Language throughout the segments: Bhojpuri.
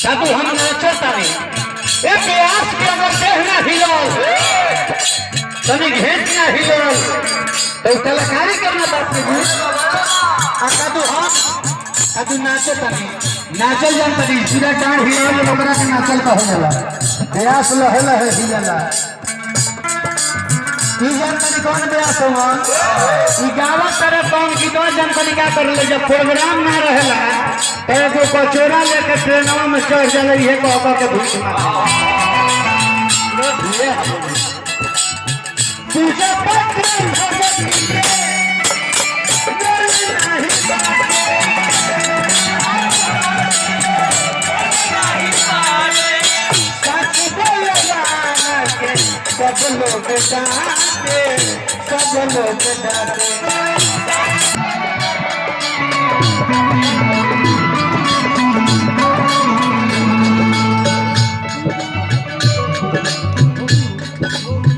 साधु हम नाचता नहीं ए प्यास के अगर देहना हिलाओ तभी घेंचना हिलाओ तो कलाकारी करना बात नहीं साधु हम साधु नाचता नहीं नाचल जानता नहीं सीधा डांड हिलाओ जो लोगरा के नाचल का हो जाला प्यास लहे लहे हिलाला ई जानता कौन प्यास हुआ ई गावा तरह कौन की दो जानता क्या कर ले जब प्रोग्राम ना रहेला तेरे को कचोरा लेके ट्रेनवा में चढ़ जाला ये कहकर के भूख तुझे सब लोग डांटे सब लोग डांटे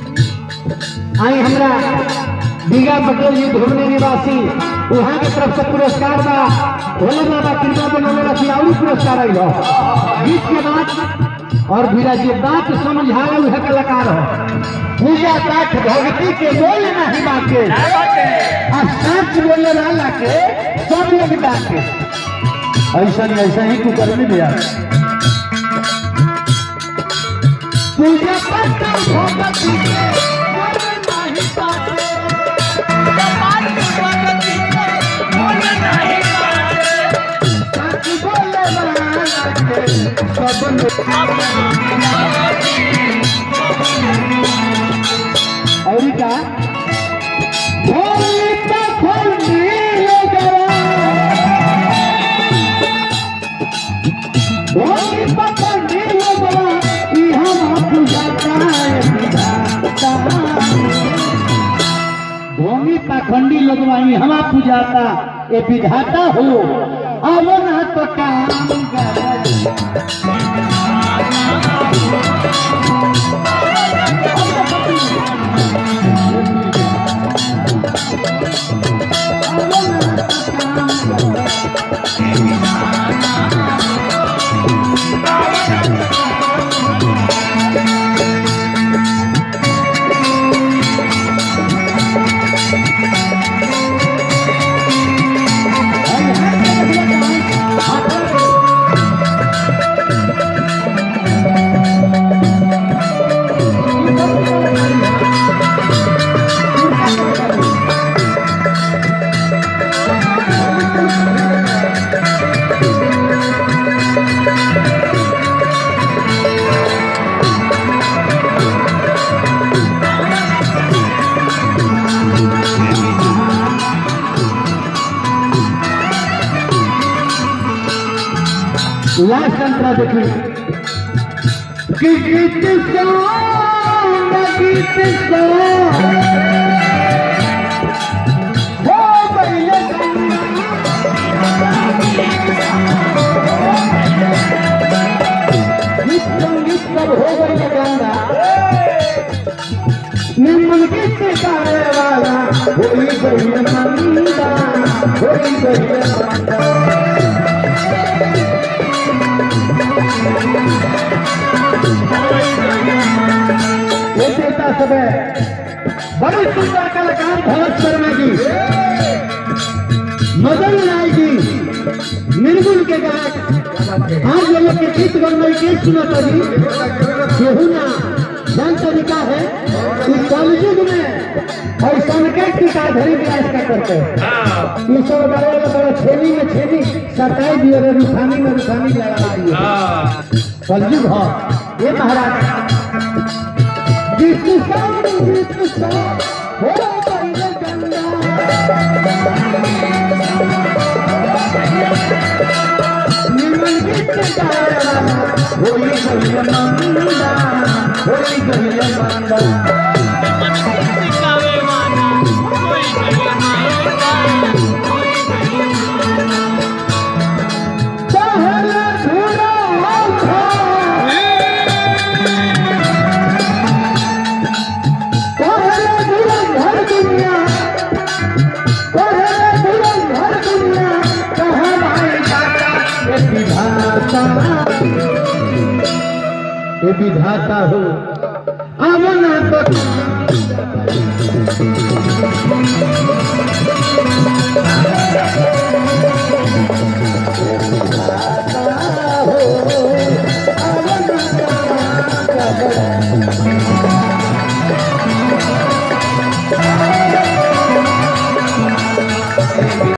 आई हमरा दीघा पटेल जी घूमने निवासी वहाँ की तरफ से पुरस्कार बा भोले बाबा कृपा बनौले रखी और पुरस्कार आई हो गीत के बाद और बीरा जी बात समझावे वह कलाकार हो पूजा पाठ भक्ति के बोले नहीं बाके सच बोले वाला के सब लोग डाके ऐसा ही तू करने दिया पूजा पाठ भक्ति और क्या भोंगी पाखंडी लगवाई हमा पूजाता ये विधाता हो अब ना तो काम लास्ट अंतरा देखिए गीत संगीत सब हो गई गाना निम्न गीत गाने वाला होई गई मंदा होई गई मंदा सब बड़ी सुंदर कलाकार भरत शर्मा जी मदन राय जी निर्गुण के गायक आज लोग के गीत बनवाई के सुना जी केहू ना जान तरीका है इस कलयुग में और संकट की काधरी प्रयास का करते हैं ये सब बड़ा छेनी में छेनी सताई दिए रूखानी में रूखानी लड़ा दिए कलयुग हो ये महाराज विधाता विधाता हो अब ना तो